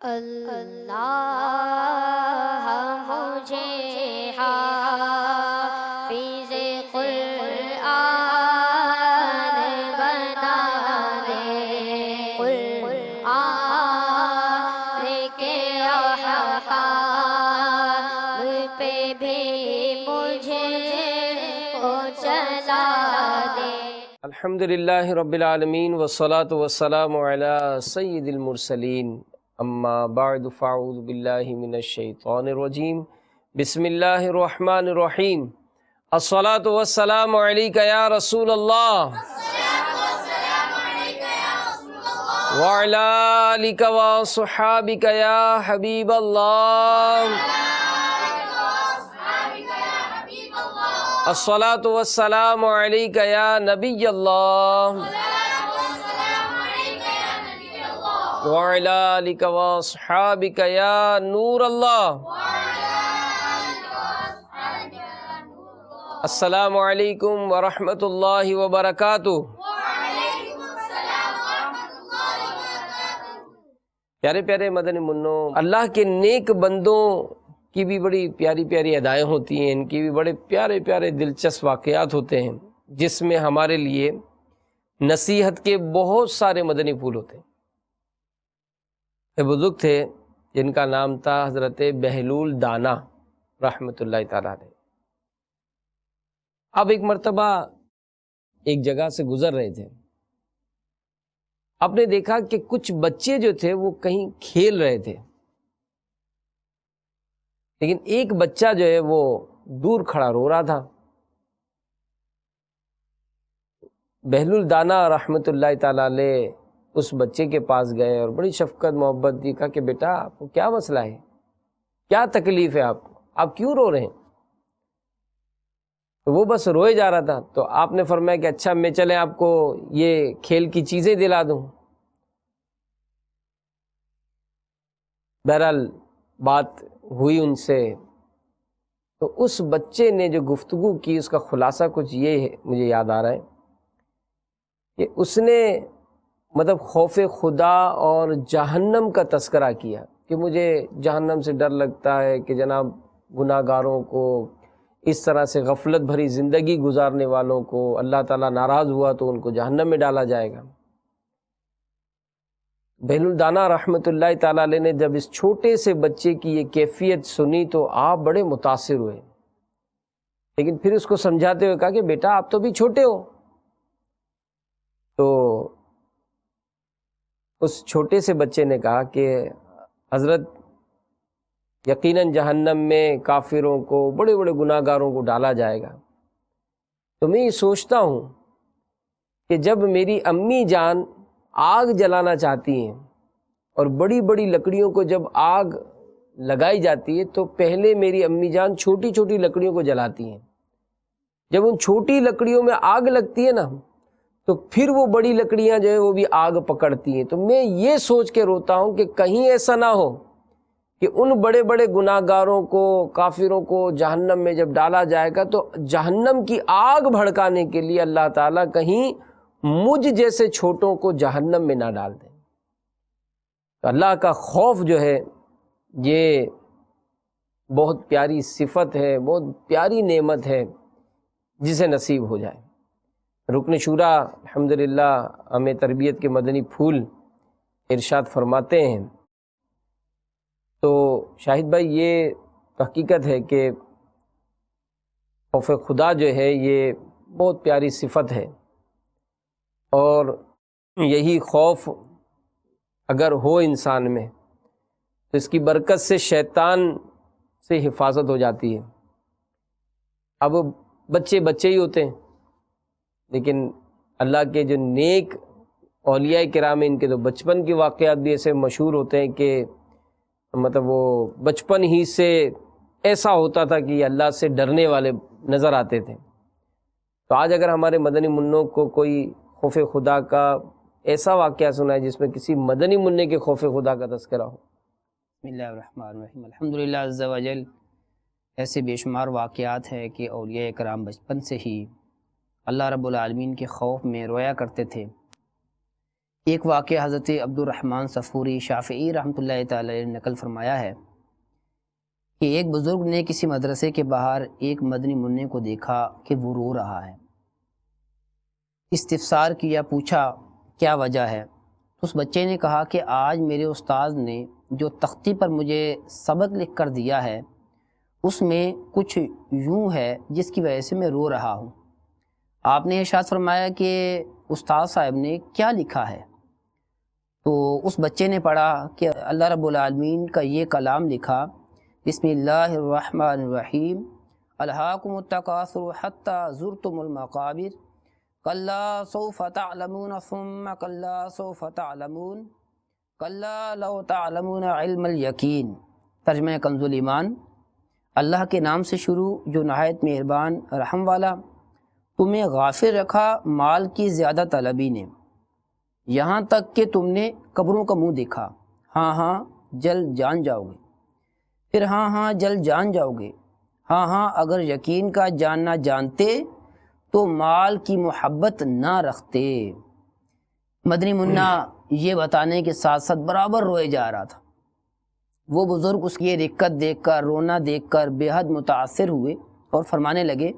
اللہ مجھے حافظ قرآن بنا دے، قرآن کے احکام پہ بھی مجھے کو چلا دے۔ الحمدللہ رب العالمین والصلاة والسلام علی سید المرسلین، اما بعد فاعوذ باللہ من الشیطان الرجیم، بسم اللہ الرحمن الرحیم۔ الصلاة والسلام علیکہ یا رسول اللہ، وعلی آلک وصحابک یا حبیب اللہ، الصلاة والسلام علیکہ یا نبی اللہ، وعلی آلک واصحابک یا نور اللہ۔ السلام علیکم ورحمۃ اللہ وبرکاتہ۔ پیارے پیارے مدنی منوں، اللہ کے نیک بندوں کی بھی بڑی پیاری پیاری ادائیں ہوتی ہیں، ان کی بھی بڑے پیارے پیارے دلچسپ واقعات ہوتے ہیں، جس میں ہمارے لیے نصیحت کے بہت سارے مدنی پھول ہوتے ہیں۔ ایک بزرگ تھے جن کا نام تھا حضرت بہلول دانا رحمۃ اللہ تعالیٰ علیہ۔ اب ایک مرتبہ ایک جگہ سے گزر رہے تھے، آپ نے دیکھا کہ کچھ بچے جو تھے وہ کہیں کھیل رہے تھے، لیکن ایک بچہ جو ہے وہ دور کھڑا رو رہا تھا۔ بہلول دانا رحمۃ اللہ تعالیٰ علیہ اس بچے کے پاس گئے اور بڑی شفقت محبت دی، کہا کہ بیٹا آپ کو کیا مسئلہ ہے، کیا تکلیف ہے آپ کو، آپ کیوں رو رہے ہیں؟ تو وہ بس روئے جا رہا تھا، تو آپ نے فرمایا کہ اچھا میں چلیں آپ کو یہ کھیل کی چیزیں دلا دوں۔ بہرحال بات ہوئی ان سے، تو اس بچے نے جو گفتگو کی اس کا خلاصہ کچھ یہ ہے، مجھے یاد آ رہا ہے کہ اس نے مطلب خوف خدا اور جہنم کا تذکرہ کیا کہ مجھے جہنم سے ڈر لگتا ہے کہ جناب گناہ گاروں کو، اس طرح سے غفلت بھری زندگی گزارنے والوں کو اللہ تعالیٰ ناراض ہوا تو ان کو جہنم میں ڈالا جائے گا۔ بہلول دانا رحمۃ اللہ تعالیٰ علیہ نے جب اس چھوٹے سے بچے کی یہ کیفیت سنی تو آپ بڑے متاثر ہوئے، لیکن پھر اس کو سمجھاتے ہوئے کہا کہ بیٹا آپ تو بھی چھوٹے ہو۔ تو اس چھوٹے سے بچے نے کہا کہ حضرت یقیناً جہنم میں کافروں کو، بڑے بڑے گناہ گاروں کو ڈالا جائے گا، تو میں یہ سوچتا ہوں کہ جب میری امی جان آگ جلانا چاہتی ہیں اور بڑی بڑی لکڑیوں کو جب آگ لگائی جاتی ہے تو پہلے میری امی جان چھوٹی چھوٹی لکڑیوں کو جلاتی ہیں، جب ان چھوٹی لکڑیوں میں آگ لگتی ہے نا تو پھر وہ بڑی لکڑیاں جو ہے وہ بھی آگ پکڑتی ہیں۔ تو میں یہ سوچ کے روتا ہوں کہ کہیں ایسا نہ ہو کہ ان بڑے بڑے گناہ گاروں کو، کافروں کو جہنم میں جب ڈالا جائے گا تو جہنم کی آگ بھڑکانے کے لیے اللہ تعالیٰ کہیں مجھ جیسے چھوٹوں کو جہنم میں نہ ڈال دیں۔ تو اللہ کا خوف جو ہے یہ بہت پیاری صفت ہے، بہت پیاری نعمت ہے جسے نصیب ہو جائے۔ رکن شورا الحمدللہ ہمیں تربیت کے مدنی پھول ارشاد فرماتے ہیں۔ تو شاہد بھائی یہ حقیقت ہے کہ خوف خدا جو ہے یہ بہت پیاری صفت ہے، اور یہی خوف اگر ہو انسان میں تو اس کی برکت سے شیطان سے حفاظت ہو جاتی ہے۔ اب بچے بچے ہی ہوتے ہیں، لیکن اللہ کے جو نیک اولیاء کرام ہیں ان کے تو بچپن کے واقعات بھی ایسے مشہور ہوتے ہیں کہ مطلب وہ بچپن ہی سے ایسا ہوتا تھا کہ اللہ سے ڈرنے والے نظر آتے تھے۔ تو آج اگر ہمارے مدنی منوں کو کوئی خوف خدا کا ایسا واقعہ سنا ہے جس میں کسی مدنی منع کے خوف خدا کا تذکرہ ہو۔ بسم اللہ الرحمن الرحیم، الحمدللہ عز وجل ایسے بے شمار واقعات ہیں کہ اولیاء کرام بچپن سے ہی اللہ رب العالمین کے خوف میں رویا کرتے تھے ایک واقعہ حضرت عبد الرحمن صفوری شافعی رحمۃ اللہ تعالی علیہ نے نقل فرمایا ہے کہ ایک بزرگ نے کسی مدرسے کے باہر ایک مدنی منع کو دیکھا کہ وہ رو رہا ہے۔ استفسار کیا، پوچھا کیا وجہ ہے؟ اس بچے نے کہا کہ آج میرے استاذ نے جو تختی پر مجھے سبق لکھ کر دیا ہے اس میں کچھ یوں ہے جس کی وجہ سے میں رو رہا ہوں۔ آپ نے ارشاد فرمایا کہ استاذ صاحب نے کیا لکھا ہے؟ تو اس بچے نے پڑھا کہ اللہ رب العالمین کا یہ کلام لکھا، بسم اللہ الرحمن الرحیم، الہاکم التکاثر حتی زرتم المقابر، کلا سوف تعلمون ثم کلا سوف تعلمون، کلا لو تعلمون علم الیقین۔ ترجمہ کنز الایمان، اللہ کے نام سے شروع جو نہایت مہربان رحم والا، تمہیں غافل رکھا مال کی زیادہ طلبی نے، یہاں تک کہ تم نے قبروں کا منہ دیکھا۔ ہاں ہاں جلد جان جاؤ گے، پھر ہاں ہاں جلد جان جاؤ گے، ہاں ہاں اگر یقین کا جاننا جانتے تو مال کی محبت نہ رکھتے۔ مدنی منا یہ بتانے کے ساتھ ساتھ برابر روئے جا رہا تھا۔ وہ بزرگ اس کی رقت دیکھ کر، رونا دیکھ کر بے حد متاثر ہوئے اور فرمانے لگے،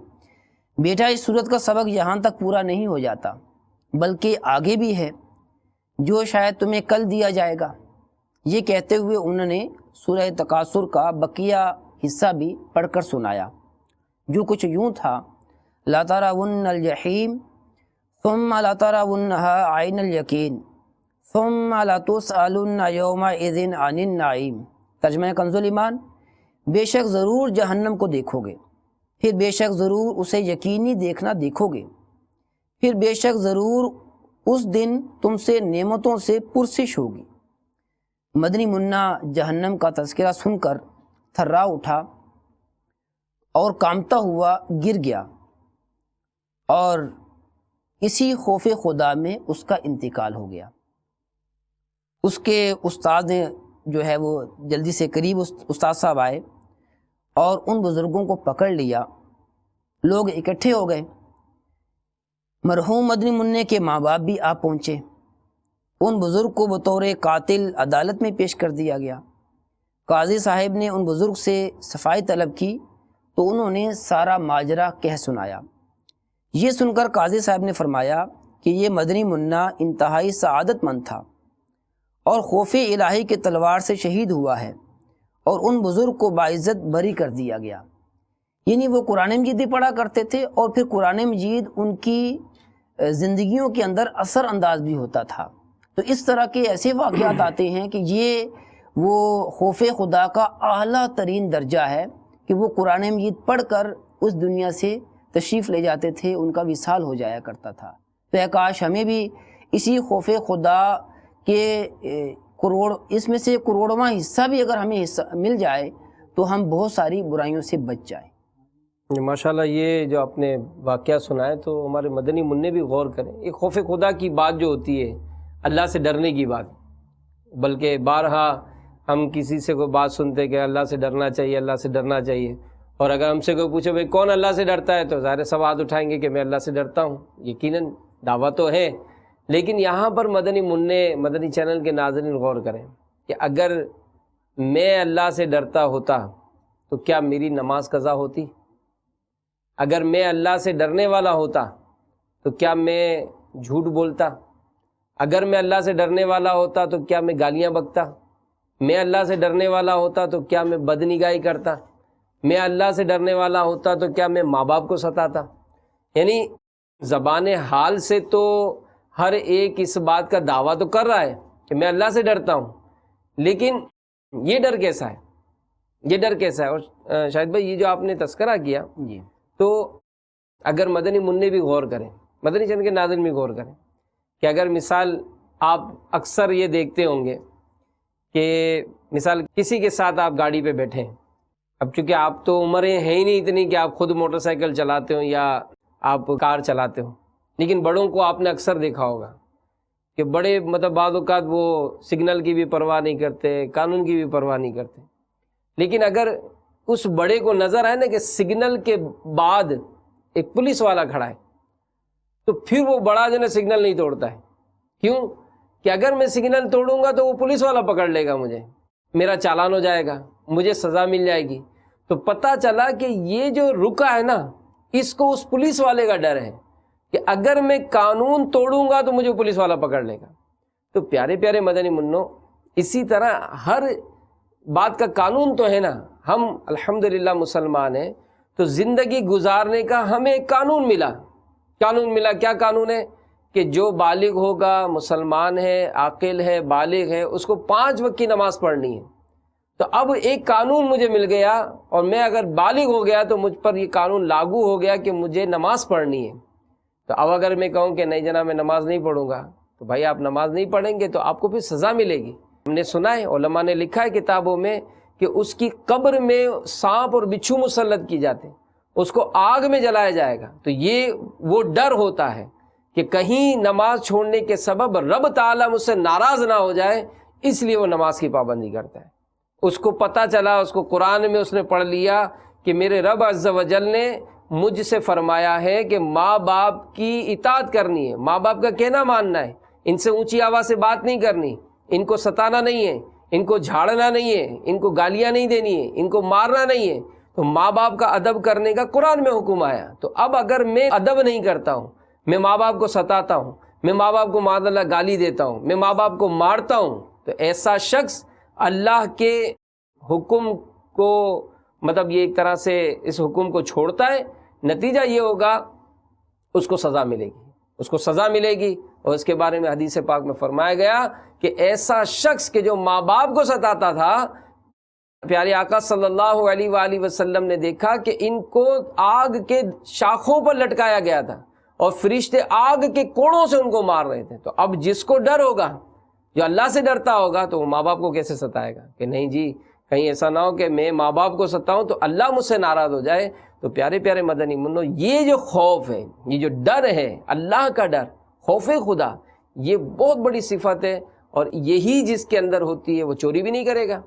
بیٹا اس صورت کا سبق یہاں تک پورا نہیں ہو جاتا، بلکہ آگے بھی ہے جو شاید تمہیں کل دیا جائے گا۔ یہ کہتے ہوئے انہوں نے سورہ تکاثر کا بقیہ حصہ بھی پڑھ کر سنایا، جو کچھ یوں تھا، لَتَرَوُنَّ الْجَحِيمَ ثُمَّ لَتَرَوُنَّهَا عَيْنَ الْيَقِينِ ثُمَّ لَتُسْأَلُنَّ يَوْمَئِذٍ عَنِ النَّعِيمِ۔ ترجمہ کنز الایمان، بے شک ضرور جہنم کو دیکھو گے، پھر بے شک ضرور اسے یقینی دیکھنا دیکھو گے، پھر بے شک ضرور اس دن تم سے نعمتوں سے پرسش ہوگی۔ مدنی منا جہنم کا تذکرہ سن کر تھرا اٹھا اور کانپتا ہوا گر گیا، اور اسی خوف خدا میں اس کا انتقال ہو گیا۔ اس کے استاد نے جو ہے وہ جلدی سے قریب استاد صاحب آئے اور ان بزرگوں کو پکڑ لیا، لوگ اکٹھے ہو گئے، مرحوم مدنی منع کے ماں باپ بھی آ پہنچے، ان بزرگ کو بطور قاتل عدالت میں پیش کر دیا گیا۔ قاضی صاحب نے ان بزرگ سے صفائی طلب کی تو انہوں نے سارا ماجرا کہہ سنایا۔ یہ سن کر قاضی صاحب نے فرمایا کہ یہ مدنی منا انتہائی سعادت مند تھا اور خوف الہی کے تلوار سے شہید ہوا ہے، اور ان بزرگ کو باعزت بری کر دیا گیا۔ یعنی وہ قرآن مجید بھی پڑھا کرتے تھے اور پھر قرآن مجید ان کی زندگیوں کے اندر اثر انداز بھی ہوتا تھا۔ تو اس طرح کے ایسے واقعات آتے ہیں کہ یہ وہ خوف خدا کا اعلیٰ ترین درجہ ہے کہ وہ قرآن مجید پڑھ کر اس دنیا سے تشریف لے جاتے تھے، ان کا وصال ہو جایا کرتا تھا۔ تو اے کاش ہمیں بھی اسی خوف خدا کے اس میں سے کروڑواں حصہ بھی اگر ہمیں مل جائے تو ہم بہت ساری برائیوں سے بچ جائیں۔ ماشاءاللہ یہ جو آپ نے واقعہ سنائے تو ہمارے مدنی منع بھی غور کریں۔ ایک خوف خدا کی بات جو ہوتی ہے، اللہ سے ڈرنے کی بات، بلکہ بارہا ہم کسی سے کوئی بات سنتے کہ اللہ سے ڈرنا چاہیے، اللہ سے ڈرنا چاہیے، اور اگر ہم سے کوئی پوچھے بھائی کون اللہ سے ڈرتا ہے تو ظاہر سب ہاتھ اٹھائیں گے کہ میں اللہ سے ڈرتا ہوں۔ یقیناً دعویٰ تو ہے، لیکن یہاں پر مدنی منع مدنی چینل کے ناظرین غور کریں کہ اگر میں اللہ سے ڈرتا ہوتا تو کیا میری نماز قضا ہوتی؟ اگر میں اللہ سے ڈرنے والا ہوتا تو کیا میں جھوٹ بولتا؟ اگر میں اللہ سے ڈرنے والا ہوتا تو کیا میں گالیاں بکتا؟ میں اللہ سے ڈرنے والا ہوتا تو کیا میں بدنگاہی کرتا؟ میں اللہ سے ڈرنے والا ہوتا تو کیا میں ماں باپ کو ستاتا؟ یعنی زبان حال سے تو ہر ایک اس بات کا دعویٰ تو کر رہا ہے کہ میں اللہ سے ڈرتا ہوں، لیکن یہ ڈر کیسا ہے؟ یہ ڈر کیسا ہے؟ اور شاہد بھائی یہ جو آپ نے تذکرہ کیا جی، تو اگر مدنی منع بھی غور کریں، مدنی چینل کے ناظرین بھی غور کریں کہ اگر مثال آپ اکثر یہ دیکھتے ہوں گے کہ مثال کسی کے ساتھ آپ گاڑی پہ بیٹھے ہیں، اب چونکہ آپ تو عمریں ہیں ہی نہیں اتنی کہ آپ خود موٹر سائیکل چلاتے ہوں یا آپ کار چلاتے ہوں، لیکن بڑوں کو آپ نے اکثر دیکھا ہوگا کہ بڑے بعض اوقات وہ سگنل کی بھی پرواہ نہیں کرتے، قانون کی بھی پرواہ نہیں کرتے، لیکن اگر اس بڑے کو نظر آئے نا کہ سگنل کے بعد ایک پولیس والا کھڑا ہے تو پھر وہ بڑا جو ہے سگنل نہیں توڑتا ہے۔ کیوں؟ کہ اگر میں سگنل توڑوں گا تو وہ پولیس والا پکڑ لے گا مجھے، میرا چالان ہو جائے گا، مجھے سزا مل جائے گی۔ تو پتہ چلا کہ یہ جو رکا ہے نا، اس کو اس پولیس والے کا ڈر ہے کہ اگر میں قانون توڑوں گا تو مجھے پولیس والا پکڑ لے گا۔ تو پیارے پیارے مدنی منوں، اسی طرح ہر بات کا قانون تو ہے نا۔ ہم الحمدللہ مسلمان ہیں، تو زندگی گزارنے کا ہمیں ایک قانون ملا۔ کیا قانون ہے؟ کہ جو بالغ ہوگا، مسلمان ہے، عاقل ہے، بالغ ہے، اس کو 5 وقت کی نماز پڑھنی ہے۔ تو اب ایک قانون مجھے مل گیا، اور میں اگر بالغ ہو گیا تو مجھ پر یہ قانون لاگو ہو گیا کہ مجھے نماز پڑھنی ہے۔ تو اب اگر میں کہوں کہ نہیں جناب میں نماز نہیں پڑھوں گا، تو بھائی آپ نماز نہیں پڑھیں گے تو آپ کو پھر سزا ملے گی۔ ہم نے سنا ہے، علماء نے لکھا ہے کتابوں میں کہ اس کی قبر میں سانپ اور بچھو مسلط کی جاتے ہیں، اس کو آگ میں جلایا جائے گا۔ تو یہ وہ ڈر ہوتا ہے کہ کہیں نماز چھوڑنے کے سبب رب تعالیٰ مجھ سے ناراض نہ ہو جائے، اس لیے وہ نماز کی پابندی کرتا ہے۔ اس کو پتہ چلا، اس کو قرآن میں اس نے پڑھ لیا کہ میرے رب عز و جل نے مجھ سے فرمایا ہے کہ ماں باپ کی اطاعت کرنی ہے، ماں باپ کا کہنا ماننا ہے، ان سے اونچی آواز سے بات نہیں کرنی، ان کو ستانا نہیں ہے، ان کو جھاڑنا نہیں ہے، ان کو گالیاں نہیں دینی ہے، ان کو مارنا نہیں ہے۔ تو ماں باپ کا ادب کرنے کا قرآن میں حکم آیا۔ تو اب اگر میں ادب نہیں کرتا ہوں، میں ماں باپ کو ستاتا ہوں، میں ماں باپ کو معاذ اللہ گالی دیتا ہوں، میں ماں باپ کو مارتا ہوں، تو ایسا شخص اللہ کے حکم کو مطلب یہ ایک طرح سے اس حکم کو چھوڑتا ہے۔ نتیجہ یہ ہوگا اس کو سزا ملے گی، اس کو سزا ملے گی۔ اور اس کے بارے میں حدیث پاک میں فرمایا گیا کہ ایسا شخص کہ جو ماں باپ کو ستاتا تھا، پیارے آقا صلی اللہ علیہ وآلہ وسلم نے دیکھا کہ ان کو آگ کے شاخوں پر لٹکایا گیا تھا اور فرشتے آگ کے کوڑوں سے ان کو مار رہے تھے۔ تو اب جس کو ڈر ہوگا، جو اللہ سے ڈرتا ہوگا، تو وہ ماں باپ کو کیسے ستائے گا؟ کہ نہیں جی کہیں ایسا نہ ہو کہ میں ماں باپ کو ستاؤں تو اللہ مجھ سے ناراض ہو جائے۔ تو پیارے پیارے مدنی منوں، یہ جو خوف ہے، یہ جو ڈر ہے، اللہ کا ڈر، خوف خدا، یہ بہت بڑی صفت ہے، اور یہی جس کے اندر ہوتی ہے وہ چوری بھی نہیں کرے گا۔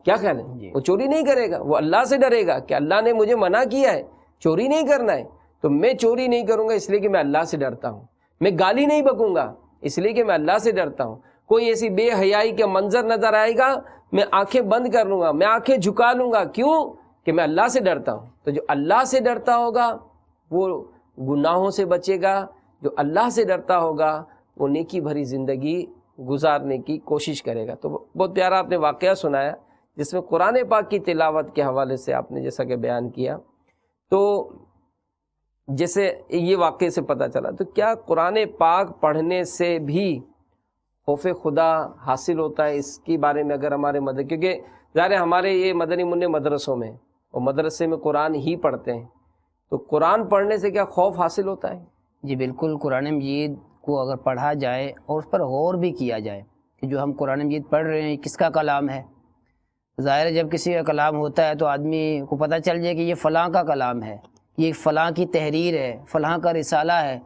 کیا خیال ہے؟ وہ چوری نہیں کرے گا، وہ اللہ سے ڈرے گا کہ اللہ نے مجھے منع کیا ہے چوری نہیں کرنا ہے، تو میں چوری نہیں کروں گا اس لیے کہ میں اللہ سے ڈرتا ہوں۔ میں گالی نہیں بکوں گا اس لیے کہ میں اللہ سے ڈرتا ہوں۔ کوئی ایسی بے حیائی کا منظر نظر آئے گا، میں آنکھیں بند کر لوں گا، میں آنکھیں جھکا لوں گا، کیوں؟ کہ میں اللہ سے ڈرتا ہوں۔ تو جو اللہ سے ڈرتا ہوگا وہ گناہوں سے بچے گا، جو اللہ سے ڈرتا ہوگا وہ نیکی بھری زندگی گزارنے کی کوشش کرے گا۔ تو بہت پیارا آپ نے واقعہ سنایا جس میں قرآن پاک کی تلاوت کے حوالے سے آپ نے جیسا کہ بیان کیا، تو جیسے یہ واقعے سے پتہ چلا، تو کیا قرآن پاک پڑھنے سے بھی خوف خدا حاصل ہوتا ہے؟ اس کے بارے میں اگر ہمارے کیونکہ ظاہر ہے ہمارے یہ مدنی منع مدرسوں میں اور مدرسے میں قرآن ہی پڑھتے ہیں، تو قرآن پڑھنے سے کیا خوف حاصل ہوتا ہے؟ جی بالکل، قرآن مجید کو اگر پڑھا جائے اور اس پر غور بھی کیا جائے کہ جو ہم قرآن مجید پڑھ رہے ہیں کس کا کلام ہے۔ ظاہر ہے جب کسی کا کلام ہوتا ہے تو آدمی کو پتہ چل جائے کہ یہ فلاں کا کلام ہے، یہ فلاں کی تحریر ہے، فلاں کا رسالہ ہے،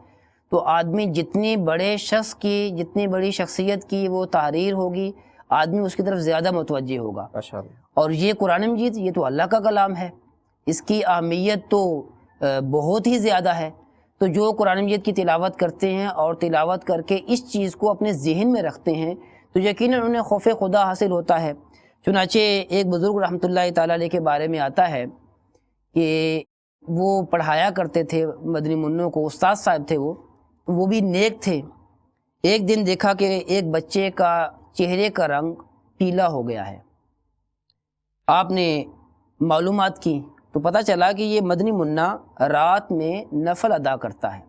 تو آدمی جتنی بڑے شخص کی، جتنی بڑی شخصیت کی وہ تحریر ہوگی، آدمی اس کی طرف زیادہ متوجہ ہوگا۔ اور یہ قرآن مجید یہ تو اللہ کا کلام ہے، اس کی اہمیت تو بہت ہی زیادہ ہے۔ تو جو قرآن مجید کی تلاوت کرتے ہیں اور تلاوت کر کے اس چیز کو اپنے ذہن میں رکھتے ہیں تو یقیناً انہیں خوف خدا حاصل ہوتا ہے۔ چنانچہ ایک بزرگ رحمۃ اللہ تعالیٰ علیہ کے بارے میں آتا ہے کہ وہ پڑھایا کرتے تھے مدنی منوں کو، استاد صاحب تھے، وہ بھی نیک تھے۔ ایک دن دیکھا کہ ایک بچے کا چہرے کا رنگ پیلا ہو گیا ہے۔ آپ نے معلومات کی تو پتہ چلا کہ یہ مدنی منا رات میں نفل ادا کرتا ہے،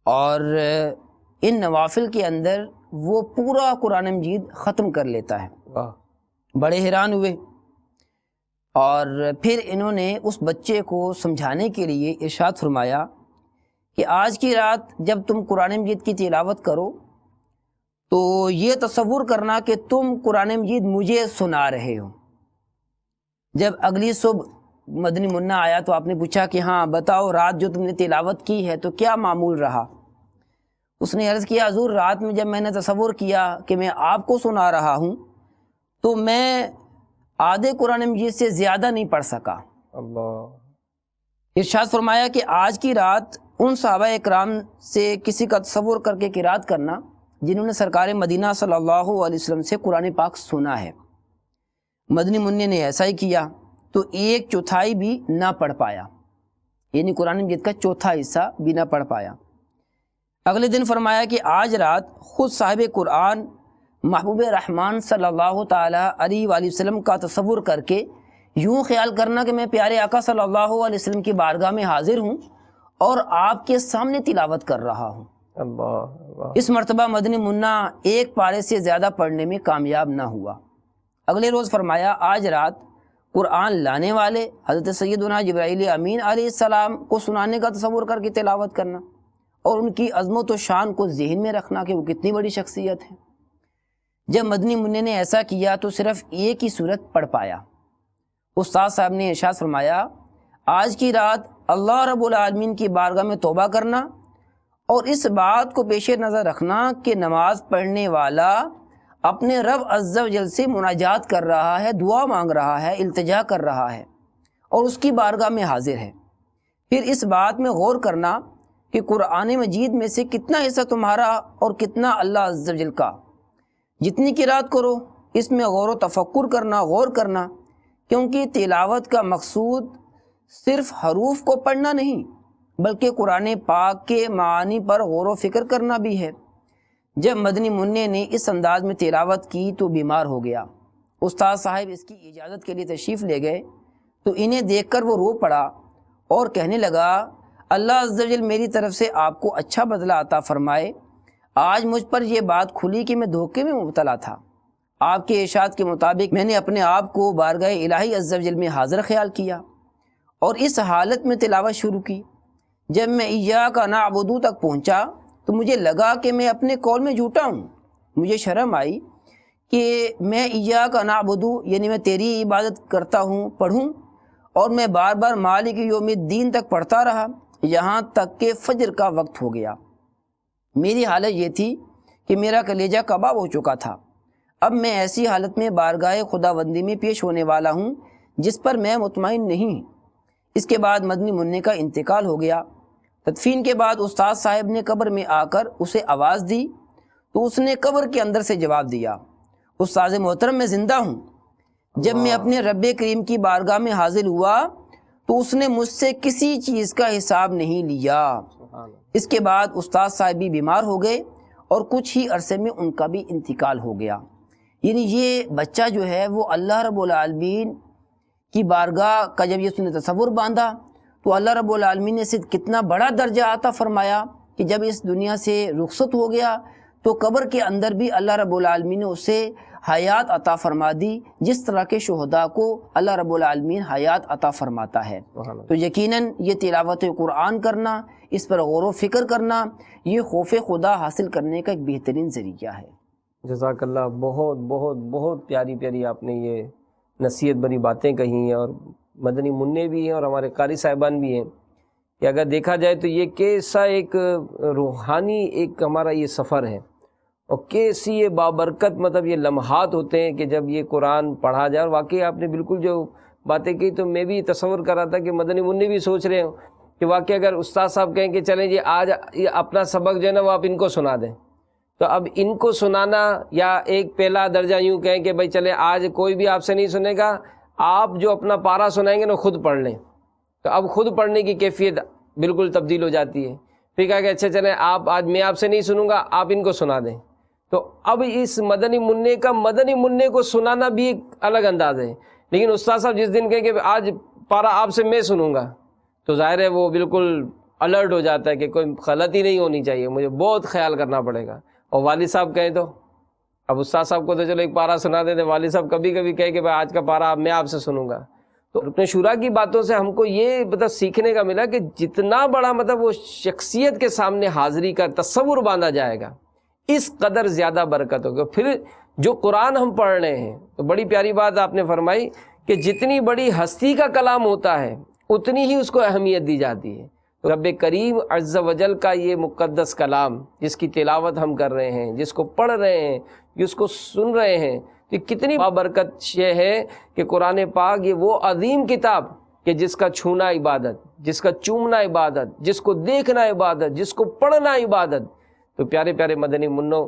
اور ان نوافل کے اندر وہ پورا قرآن مجید ختم کر لیتا ہے۔ بڑے حیران ہوئے، اور پھر انہوں نے اس بچے کو سمجھانے کے لیے ارشاد فرمایا کہ آج کی رات جب تم قرآن مجید کی تلاوت کرو تو یہ تصور کرنا کہ تم قرآن مجید مجھے سنا رہے ہو۔ جب اگلی صبح مدنی منا آیا تو آپ نے پوچھا کہ ہاں بتاؤ رات جو تم نے تلاوت کی ہے تو کیا معمول رہا؟ اس نے عرض کیا حضور رات میں جب میں نے تصور کیا کہ میں آپ کو سنا رہا ہوں تو میں آدھے قرآن مجید سے زیادہ نہیں پڑھ سکا۔ اللہ ارشاد فرمایا کہ آج کی رات ان صحابہ اکرام سے کسی کا تصور کر کے قرات کرنا جنہوں نے سرکار مدینہ صلی اللہ علیہ وسلم سے قرآن پاک سنا ہے۔ مدنی منع نے ایسا ہی کیا تو 1/4 بھی نہ پڑھ پایا، یعنی قرآن مجید کا چوتھا حصہ بھی نہ پڑھ پایا۔ اگلے دن فرمایا کہ آج رات خود صاحب قرآن محبوب رحمان صلی اللہ تعالیٰ علیہ وآلہ وسلم کا تصور کر کے یوں خیال کرنا کہ میں پیارے آقا صلی اللہ علیہ وسلم کی بارگاہ میں حاضر ہوں اور آپ کے سامنے تلاوت کر رہا ہوں۔ اللہ اس مرتبہ مدنی منع 1 پارے سے زیادہ پڑھنے میں کامیاب نہ ہوا۔ اگلے روز فرمایا آج رات قرآن لانے والے حضرت سیدنا جبرائیل امین علیہ السلام کو سنانے کا تصور کر کے تلاوت کرنا اور ان کی عظمت و شان کو ذہن میں رکھنا کہ وہ کتنی بڑی شخصیت ہے۔ جب مدنی منع نے ایسا کیا تو صرف 1 ہی سورت پڑھ پایا۔ استاد صاحب نے ارشاد فرمایا آج کی رات اللہ رب العالمین کی بارگاہ میں توبہ کرنا اور اس بات کو پیش نظر رکھنا کہ نماز پڑھنے والا اپنے رب عز و جل سے مناجات کر رہا ہے، دعا مانگ رہا ہے، التجا کر رہا ہے اور اس کی بارگاہ میں حاضر ہے۔ پھر اس بات میں غور کرنا کہ قرآن مجید میں سے کتنا حصہ تمہارا اور کتنا اللہ عز و جل کا۔ جتنی قرات کرو اس میں غور و تفکر کرنا، غور کرنا، کیونکہ تلاوت کا مقصود صرف حروف کو پڑھنا نہیں بلکہ قرآن پاک کے معانی پر غور و فکر کرنا بھی ہے۔ جب مدنی منع نے اس انداز میں تلاوت کی تو بیمار ہو گیا۔ استاد صاحب اس کی اجازت کے لیے تشریف لے گئے تو انہیں دیکھ کر وہ رو پڑا اور کہنے لگا اللہ عز و جل میری طرف سے آپ کو اچھا بدلہ عطا فرمائے۔ آج مجھ پر یہ بات کھلی کہ میں دھوکے میں مبتلا تھا۔ آپ کے ارشاد کے مطابق میں نے اپنے آپ کو بارگاہ الہی عز و جل میں حاضر خیال کیا اور اس حالت میں تلاوت شروع کی۔ جب میں ایاک نعبد تک پہنچا تو مجھے لگا کہ میں اپنے قول میں جھوٹا ہوں۔ مجھے شرم آئی کہ میں ایاک نعبد یعنی میں تیری عبادت کرتا ہوں پڑھوں، اور میں بار بار مالک یوم الدین تک پڑھتا رہا یہاں تک کہ فجر کا وقت ہو گیا۔ میری حالت یہ تھی کہ میرا کلیجہ کباب ہو چکا تھا۔ اب میں ایسی حالت میں بارگاہ خداوندی میں پیش ہونے والا ہوں جس پر میں مطمئن نہیں۔ اس کے بعد مدنی منع کا انتقال ہو گیا۔ تدفین کے بعد استاد صاحب نے قبر میں آ کر اسے آواز دی تو اس نے قبر کے اندر سے جواب دیا استاد محترم میں زندہ ہوں۔ جب میں اپنے رب کریم کی بارگاہ میں حاضر ہوا تو اس نے مجھ سے کسی چیز کا حساب نہیں لیا۔ اس کے بعد استاد صاحب بھی بیمار ہو گئے اور کچھ ہی عرصے میں ان کا بھی انتقال ہو گیا۔ یعنی یہ بچہ جو ہے وہ اللہ رب العالمین کی بارگاہ کا جب یہ اس نے تصور باندھا تو اللہ رب العالمین نے اسے کتنا بڑا درجہ عطا فرمایا کہ جب اس دنیا سے رخصت ہو گیا تو قبر کے اندر بھی اللہ رب العالمین نے اسے حیات عطا فرما دی، جس طرح کے شہداء کو اللہ رب العالمین حیات عطا فرماتا ہے۔ تو یقیناً یہ تلاوت قرآن کرنا، اس پر غور و فکر کرنا، یہ خوف خدا حاصل کرنے کا ایک بہترین ذریعہ ہے۔ جزاک اللہ، بہت بہت بہت پیاری پیاری آپ نے یہ نصیحت بھری باتیں کہی ہیں، اور مدنی منع بھی ہیں اور ہمارے قاری صاحبان بھی ہیں کہ اگر دیکھا جائے تو یہ کیسا ایک روحانی ایک ہمارا یہ سفر ہے، اور کیسی یہ بابرکت مطلب یہ لمحات ہوتے ہیں کہ جب یہ قرآن پڑھا جائے۔ اور واقعی آپ نے بالکل جو باتیں کی تو میں بھی تصور کر رہا تھا کہ مدنی منع بھی سوچ رہے ہوں کہ واقعی اگر استاد صاحب کہیں کہ چلیں جی آج اپنا سبق جو ہے نا وہ آپ ان کو سنا دیں، تو اب ان کو سنانا یا ایک پہلا درجہ یوں کہیں کہ بھائی چلیں آج کوئی بھی آپ سے نہیں سنے گا، آپ جو اپنا پارا سنائیں گے نا خود پڑھ لیں، تو اب خود پڑھنے کی کیفیت بالکل تبدیل ہو جاتی ہے۔ پھر کہا کہ اچھا چلیں آپ آج میں آپ سے نہیں سنوں گا، آپ ان کو سنا دیں۔ تو اب اس مدنی منع کا مدنی منع کو سنانا بھی ایک الگ انداز ہے، لیکن استاد صاحب جس دن کہیں کہ آج پارا آپ سے میں سنوں گا تو ظاہر ہے وہ بالکل الرٹ ہو جاتا ہے کہ کوئی غلطی نہیں ہونی چاہیے، مجھے بہت خیال کرنا پڑے گا۔ اور والد صاحب کہیں تو اب استاد صاحب کو تو چلو ایک پارا سنا دیتے، والد صاحب کبھی کبھی کہے کہ بھائی آج کا پارا میں آپ سے سنوں گا۔ تو رکن شورا کی باتوں سے ہم کو یہ مطلب سیکھنے کا ملا کہ جتنا بڑا مطلب وہ شخصیت کے سامنے حاضری کا تصور باندھا جائے گا اس قدر زیادہ برکت ہوگی۔ پھر جو قرآن ہم پڑھ رہے ہیں تو بڑی پیاری بات آپ نے فرمائی کہ جتنی بڑی ہستی کا کلام ہوتا ہے اتنی ہی اس کو اہمیت دی جاتی ہے۔ تو رب کریم عز و جل کا یہ مقدس کلام جس کی تلاوت ہم کر رہے ہیں، جس کو پڑھ رہے ہیں، جس کو سن رہے ہیں، تو کتنی بابرکت شے ہے کہ قرآن پاک یہ وہ عظیم کتاب کہ جس کا چھونا عبادت، جس کا چومنا عبادت، جس کو دیکھنا عبادت، جس کو پڑھنا عبادت۔ تو پیارے پیارے مدنی منوں،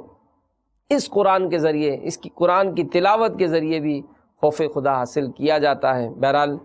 اس قرآن کے ذریعے، اس کی قرآن کی تلاوت کے ذریعے بھی خوف خدا حاصل کیا جاتا ہے۔ بہرحال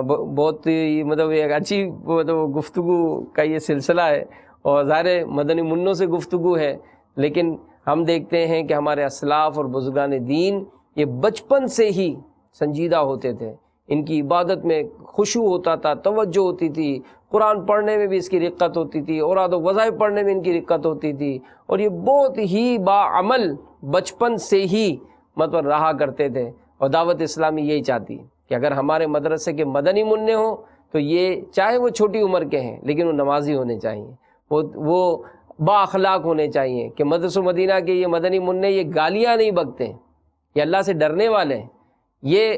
بہت ہی مطلب ایک اچھی مطلب گفتگو کا یہ سلسلہ ہے، اور ظاہر مدنی منوں سے گفتگو ہے، لیکن ہم دیکھتے ہیں کہ ہمارے اسلاف اور بزرگان دین یہ بچپن سے ہی سنجیدہ ہوتے تھے، ان کی عبادت میں خشوع ہوتا تھا، توجہ ہوتی تھی، قرآن پڑھنے میں بھی اس کی رقت ہوتی تھی، اوراد و وظائف پڑھنے میں ان کی رقت ہوتی تھی، اور یہ بہت ہی باعمل بچپن سے ہی مطلب رہا کرتے تھے۔ اور دعوت اسلامی یہی چاہتی ہے کہ اگر ہمارے مدرسے کے مدنی منع ہوں تو یہ چاہے وہ چھوٹی عمر کے ہیں لیکن وہ نمازی ہونے چاہیے، وہ با اخلاق ہونے چاہیے، کہ مدرسہ مدینہ کے یہ مدنی منع یہ گالیاں نہیں بکتے، یہ اللہ سے ڈرنے والے ہیں، یہ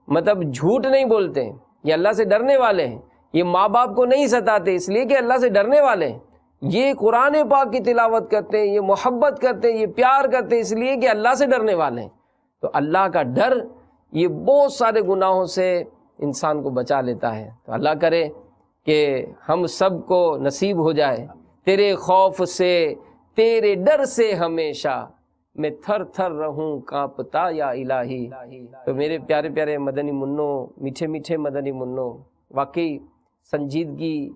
مطلب جھوٹ نہیں بولتے ہیں، یہ اللہ سے ڈرنے والے ہیں، یہ ماں باپ کو نہیں ستاتے اس لیے کہ اللہ سے ڈرنے والے ہیں، یہ قرآن پاک کی تلاوت کرتے ہیں، یہ محبت کرتے ہیں، یہ پیار کرتے ہیں اس لیے کہ اللہ سے ڈرنے والے ہیں۔ تو اللہ کا ڈر یہ بہت سارے گناہوں سے انسان کو بچا لیتا ہے۔ تو اللہ کرے کہ ہم سب کو نصیب ہو جائے تیرے خوف سے، تیرے ڈر سے ہمیشہ میں تھر تھر رہوں کانپتا یا الہی۔ تو میرے پیارے پیارے مدنی منوں، میٹھے میٹھے مدنی منوں، واقعی سنجیدگی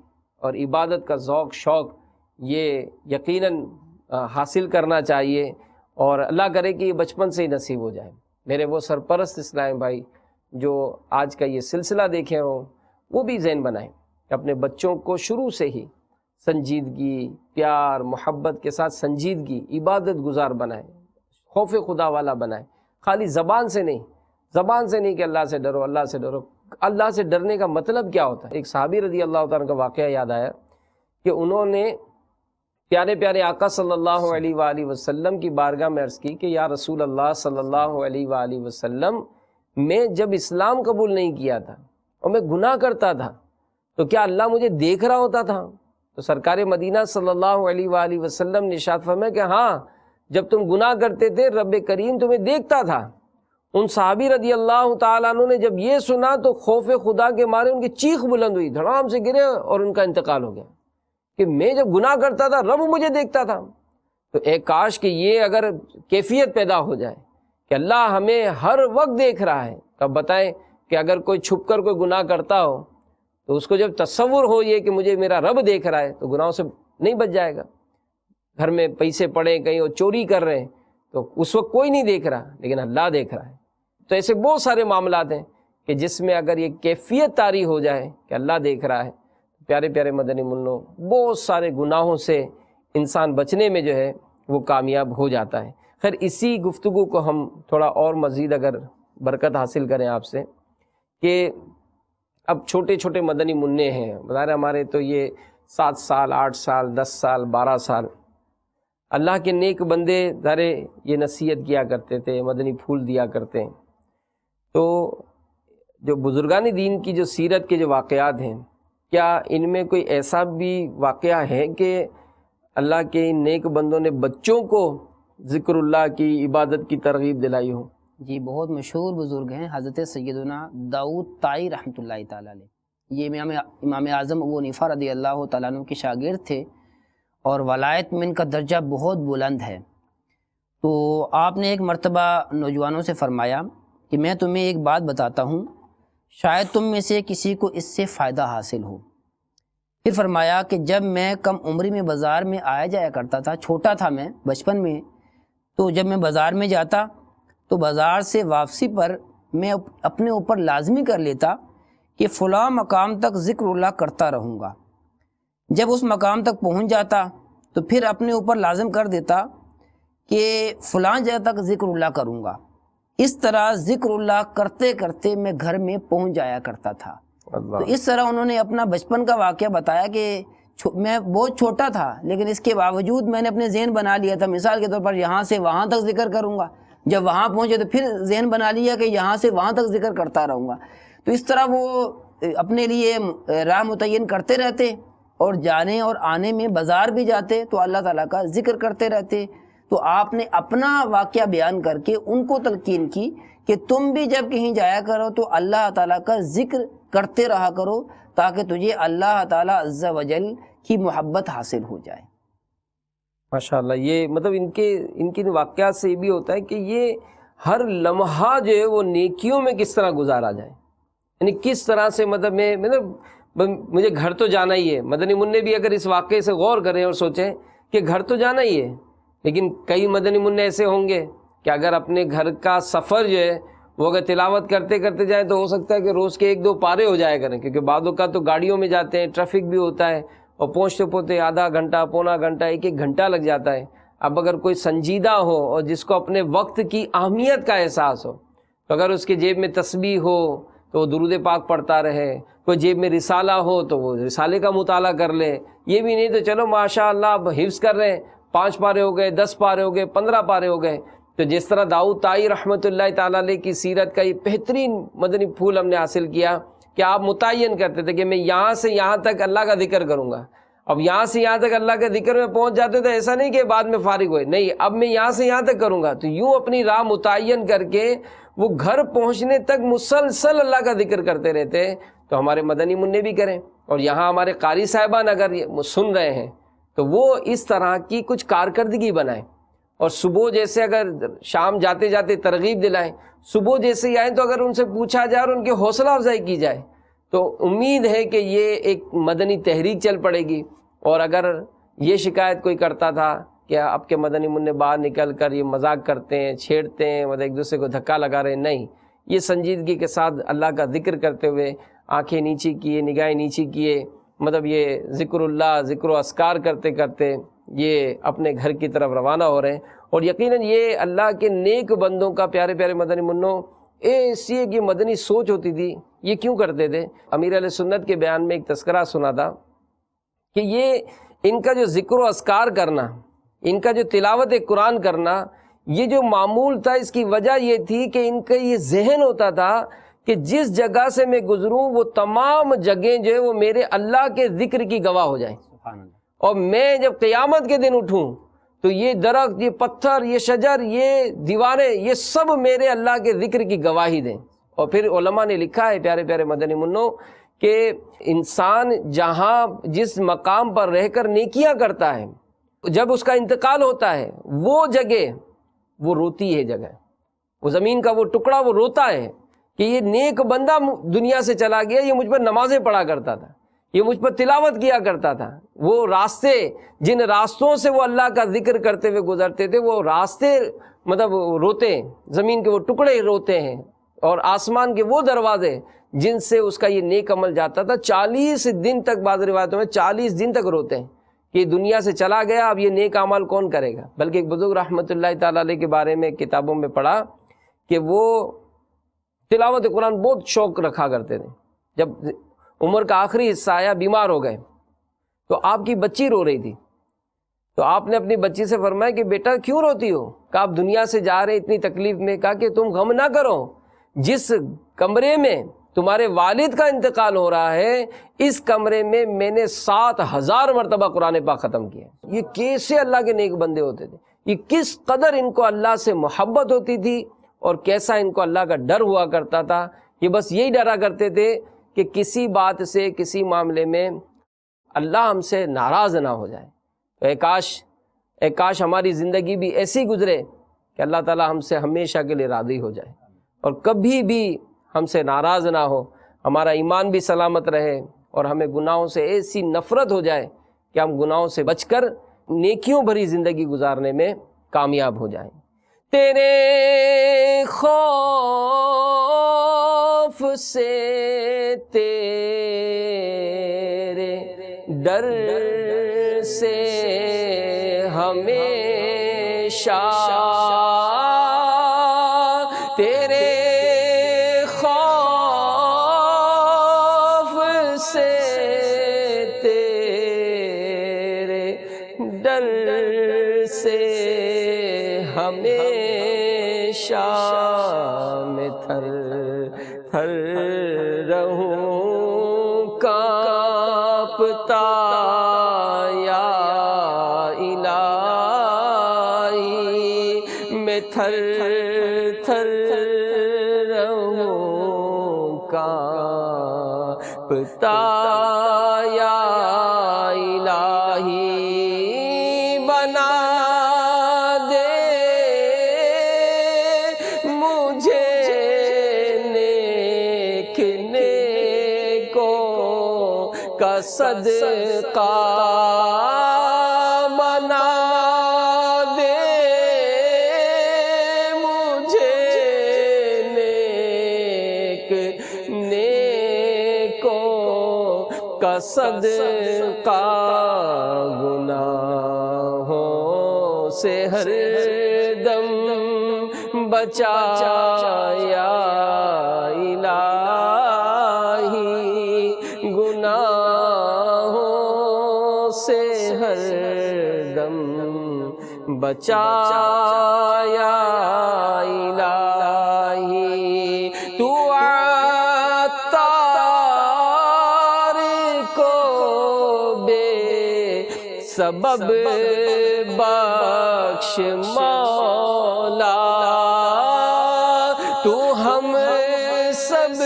اور عبادت کا ذوق شوق یہ یقیناً حاصل کرنا چاہیے، اور اللہ کرے کہ یہ بچپن سے ہی نصیب ہو جائے۔ میرے وہ سرپرست اسلام بھائی جو آج کا یہ سلسلہ دیکھے ہوں وہ بھی ذہن بنائیں کہ اپنے بچوں کو شروع سے ہی سنجیدگی، پیار، محبت کے ساتھ سنجیدگی، عبادت گزار بنائیں، خوف خدا والا بنائیں، خالی زبان سے نہیں کہ اللہ سے ڈرو، اللہ سے ڈرو۔ اللہ سے ڈرنے کا مطلب کیا ہوتا ہے؟ ایک صحابی رضی اللہ تعالیٰ کا واقعہ یاد آیا کہ انہوں نے پیارے پیارے آقا صلی اللہ علیہ وآلہ وسلم کی بارگاہ میں عرض کی کہ یا رسول اللہ صلی اللہ علیہ وآلہ وسلم، میں جب اسلام قبول نہیں کیا تھا اور میں گناہ کرتا تھا تو کیا اللہ مجھے دیکھ رہا ہوتا تھا؟ تو سرکار مدینہ صلی اللہ علیہ وآلہ وسلم نے ارشاد فرمایا کہ ہاں، جب تم گناہ کرتے تھے رب کریم تمہیں دیکھتا تھا۔ ان صحابی رضی اللہ تعالیٰ عنہ نے جب یہ سنا تو خوف خدا کے مارے ان کی چیخ بلند ہوئی، دھڑام سے گرے اور ان کا انتقال ہو گیا کہ میں جب گناہ کرتا تھا رب مجھے دیکھتا تھا۔ تو ایک کاش کہ یہ اگر کیفیت پیدا ہو جائے کہ اللہ ہمیں ہر وقت دیکھ رہا ہے، تب بتائیں کہ اگر کوئی چھپ کر کوئی گناہ کرتا ہو تو اس کو جب تصور ہو یہ کہ مجھے میرا رب دیکھ رہا ہے تو گناہوں سے نہیں بچ جائے گا۔ گھر میں پیسے پڑے کہیں اور چوری کر رہے ہیں تو اس وقت کوئی نہیں دیکھ رہا لیکن اللہ دیکھ رہا ہے۔ تو ایسے بہت سارے معاملات ہیں کہ جس میں اگر یہ کیفیت طاری ہو جائے کہ اللہ دیکھ رہا ہے، پیارے پیارے مدنی منوں، بہت سارے گناہوں سے انسان بچنے میں جو ہے وہ کامیاب ہو جاتا ہے۔ خیر، اسی گفتگو کو ہم تھوڑا اور مزید اگر برکت حاصل کریں آپ سے کہ اب چھوٹے چھوٹے مدنی منع ہیں، بظاہر ہمارے تو یہ 7 سال 8 سال 10 سال 12 سال، اللہ کے نیک بندے ظاہر یہ نصیحت کیا کرتے تھے، مدنی پھول دیا کرتے ہیں۔ تو جو بزرگان دین کی جو سیرت کے جو واقعات ہیں، کیا ان میں کوئی ایسا بھی واقعہ ہے کہ اللہ کے ان نیک بندوں نے بچوں کو ذکر اللہ کی عبادت کی ترغیب دلائی ہو؟ جی، بہت مشہور بزرگ ہیں حضرت سیدنا داؤد طائی رحمۃ اللہ تعالیٰ علیہ۔ یہ امام اعظم ابو حنیفہ رضی اللہ تعالیٰ عنہ کے شاگرد تھے اور ولایت میں ان کا درجہ بہت بلند ہے۔ تو آپ نے ایک مرتبہ نوجوانوں سے فرمایا کہ میں تمہیں ایک بات بتاتا ہوں، شاید تم میں سے کسی کو اس سے فائدہ حاصل ہو۔ پھر فرمایا کہ جب میں کم عمری میں بازار میں آیا جایا کرتا تھا، چھوٹا تھا میں بچپن میں، تو جب میں بازار میں جاتا تو بازار سے واپسی پر میں اپنے اوپر لازمی کر لیتا کہ فلاں مقام تک ذکر اللہ کرتا رہوں گا۔ جب اس مقام تک پہنچ جاتا تو پھر اپنے اوپر لازم کر دیتا کہ فلاں جگہ تک ذکر اللہ کروں گا۔ اس طرح ذکر اللہ کرتے کرتے میں گھر میں پہنچ جایا کرتا تھا۔ تو اس طرح انہوں نے اپنا بچپن کا واقعہ بتایا کہ میں بہت چھوٹا تھا لیکن اس کے باوجود میں نے اپنے ذہن بنا لیا تھا، مثال کے طور پر یہاں سے وہاں تک ذکر کروں گا، جب وہاں پہنچے تو پھر ذہن بنا لیا کہ یہاں سے وہاں تک ذکر کرتا رہوں گا۔ تو اس طرح وہ اپنے لیے راہ متعین کرتے رہتے اور جانے اور آنے میں بازار بھی جاتے تو اللہ تعالیٰ کا ذکر کرتے رہتے۔ تو آپ نے اپنا واقعہ بیان کر کے ان کو تلقین کی کہ تم بھی جب کہیں جایا کرو تو اللہ تعالیٰ کا ذکر کرتے رہا کرو تاکہ تجھے اللہ تعالیٰ عز و جل کی محبت حاصل ہو جائے۔ ماشاءاللہ، یہ مطلب ان کے واقعات سے یہ بھی ہوتا ہے کہ یہ ہر لمحہ جو ہے وہ نیکیوں میں کس طرح گزارا جائے، یعنی کس طرح سے مجھے گھر تو جانا ہی ہے۔ مدنی منع بھی اگر اس واقعے سے غور کریں اور سوچیں کہ گھر تو جانا ہی ہے، لیکن کئی مدنی منع ایسے ہوں گے کہ اگر اپنے گھر کا سفر جو ہے وہ اگر تلاوت کرتے کرتے جائیں تو ہو سکتا ہے کہ روز کے 1-2 پارے ہو جایا کریں، کیونکہ بعض اوقات تو گاڑیوں میں جاتے ہیں، ٹریفک بھی ہوتا ہے، اور پہنچتے پہنچتے آدھا گھنٹہ، پونا گھنٹہ، 1 گھنٹہ لگ جاتا ہے۔ اب اگر کوئی سنجیدہ ہو اور جس کو اپنے وقت کی اہمیت کا احساس ہو، تو اگر اس کے جیب میں تسبیح ہو تو وہ درود پاک پڑھتا رہے، کوئی جیب میں رسالہ ہو تو وہ رسالے کا مطالعہ کر لے، یہ بھی نہیں تو چلو ماشاء اللہ اب حفظ کر رہے ہیں، 5 پارے ہو گئے، 10 پارے ہو گئے، 15 پارے ہو گئے۔ تو جس طرح داؤد طائی رحمۃ اللہ تعالیٰ علیہ کی سیرت کا یہ بہترین مدنی پھول ہم نے حاصل کیا کہ آپ متعین کرتے تھے کہ میں یہاں سے یہاں تک اللہ کا ذکر کروں گا۔ اب یہاں سے یہاں تک اللہ کے ذکر میں پہنچ جاتے تو ایسا نہیں کہ بعد میں فارغ ہوئے، نہیں، اب میں یہاں سے یہاں تک کروں گا۔ تو یوں اپنی راہ متعین کر کے وہ گھر پہنچنے تک مسلسل اللہ کا ذکر کرتے رہتے۔ تو ہمارے مدنی منع بھی کریں، اور یہاں ہمارے قاری صاحبان اگر سن رہے ہیں تو وہ اس طرح کی کچھ کارکردگی بنائیں، اور صبح جیسے اگر شام جاتے جاتے ترغیب دلائیں، صبح جیسے ہی آئیں تو اگر ان سے پوچھا جائے اور ان کی حوصلہ افزائی کی جائے تو امید ہے کہ یہ ایک مدنی تحریک چل پڑے گی۔ اور اگر یہ شکایت کوئی کرتا تھا کہ آپ کے مدنی منع باہر نکل کر یہ مذاق کرتے ہیں، چھیڑتے ہیں، مطلب ایک دوسرے کو دھکا لگا رہے ہیں، نہیں، یہ سنجیدگی کے ساتھ اللہ کا ذکر کرتے ہوئے آنکھیں نیچی کیے، نگاہیں نیچی کیے، مطلب یہ ذکر اللہ، ذکر و اذکار کرتے کرتے یہ اپنے گھر کی طرف روانہ ہو رہے ہیں۔ اور یقیناً یہ اللہ کے نیک بندوں کا، پیارے پیارے مدنی منوں، ایسی ایک یہ مدنی سوچ ہوتی تھی۔ یہ کیوں کرتے تھے؟ امیر اہل سنت کے بیان میں ایک تذکرہ سنا تھا کہ یہ ان کا جو ذکر و اذکار کرنا، ان کا جو تلاوت قرآن کرنا، یہ جو معمول تھا، اس کی وجہ یہ تھی کہ ان کا یہ ذہن ہوتا تھا کہ جس جگہ سے میں گزروں وہ تمام جگہیں جو ہے وہ میرے اللہ کے ذکر کی گواہ ہو جائیں، اور میں جب قیامت کے دن اٹھوں تو یہ درخت، یہ پتھر، یہ شجر، یہ دیواریں، یہ سب میرے اللہ کے ذکر کی گواہی دیں۔ اور پھر علماء نے لکھا ہے پیارے پیارے مدنی منوں کہ انسان جہاں جس مقام پر رہ کر نیکیاں کرتا ہے، جب اس کا انتقال ہوتا ہے وہ جگہ وہ روتی ہے، جگہ وہ زمین کا وہ ٹکڑا وہ روتا ہے کہ یہ نیک بندہ دنیا سے چلا گیا، یہ مجھ پر نمازیں پڑھا کرتا تھا، یہ مجھ پر تلاوت کیا کرتا تھا، وہ راستے جن راستوں سے وہ اللہ کا ذکر کرتے ہوئے گزرتے تھے وہ راستے مطلب روتے ہیں، زمین کے وہ ٹکڑے روتے ہیں، اور آسمان کے وہ دروازے جن سے اس کا یہ نیک عمل جاتا تھا 40 دن تک، بعض روایتوں میں 40 دن تک روتے ہیں کہ دنیا سے چلا گیا، اب یہ نیک اعمال کون کرے گا۔ بلکہ ایک بزرگ رحمۃ اللہ تعالیٰ علیہ کے بارے میں کتابوں میں پڑھا کہ وہ تلاوت قرآن بہت شوق رکھا کرتے تھے۔ جب عمر کا آخری حصہ آیا، بیمار ہو گئے، تو آپ کی بچی رو رہی تھی، تو آپ نے اپنی بچی سے فرمایا کہ بیٹا کیوں روتی ہو؟ کہا آپ دنیا سے جا رہے اتنی تکلیف میں، کہا کہ تم غم نہ کرو، جس کمرے میں تمہارے والد کا انتقال ہو رہا ہے اس کمرے میں میں نے 7000 مرتبہ قرآن پاک ختم کیا۔ یہ کیسے اللہ کے نیک بندے ہوتے تھے، یہ کس قدر ان کو اللہ سے محبت ہوتی تھی، اور کیسا ان کو اللہ کا ڈر ہوا کرتا تھا۔ یہ بس یہی ڈرا کرتے تھے کہ کسی بات سے، کسی معاملے میں اللہ ہم سے ناراض نہ ہو جائے۔ تو اے کاش ہماری زندگی بھی ایسی گزرے کہ اللہ تعالی ہم سے ہمیشہ کے لیے راضی ہو جائے، اور کبھی بھی ہم سے ناراض نہ ہو، ہمارا ایمان بھی سلامت رہے، اور ہمیں گناہوں سے ایسی نفرت ہو جائے کہ ہم گناہوں سے بچ کر نیکیوں بھری زندگی گزارنے میں کامیاب ہو جائیں۔ تیرے خوف سے، تیرے ڈر سے ہمیشہ، تیرے خوف سے، تیرے ڈر سے ہمیشہ میں تھر تھر رہوں کانپتا، یا الہی میں تھر تھر رہوں کانپتا، یا الہی بنا کا صدقہ بنا دے مجھے، نیکوں کا صدقہ گناہوں سے ہر دم بچا یا الہی، گناہوں سے ہر دم بچا یا الہی۔ تو عطار کو بے سبب بخش مولا، تو ہم سب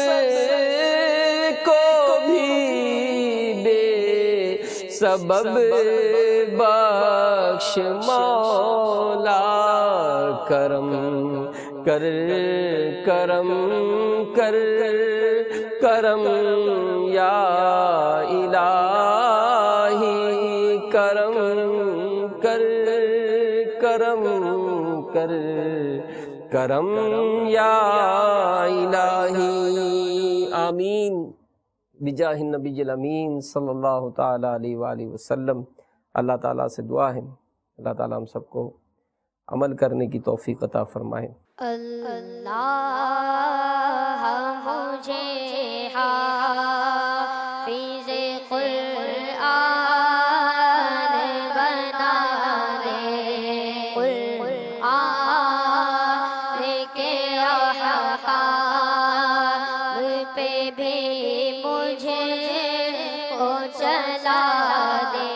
کو بھی بے سبب بخش مولا، کرم کر کرم کر کرم یا الہی، کرم کر کرم کر کرم یا الہی، آمین بجاہ النبی الامین صلی اللہ تعالیٰ علیہ وآلہ وسلم۔ اللہ تعالیٰ سے دعا ہے اللہ تعالیٰ ہم سب کو عمل کرنے کی توفیق عطا فرمائے۔ اللہ مجھے حافظ قرآن بنا دے، قرآن کے احکام پہ بھی مجھے کو چلا دے۔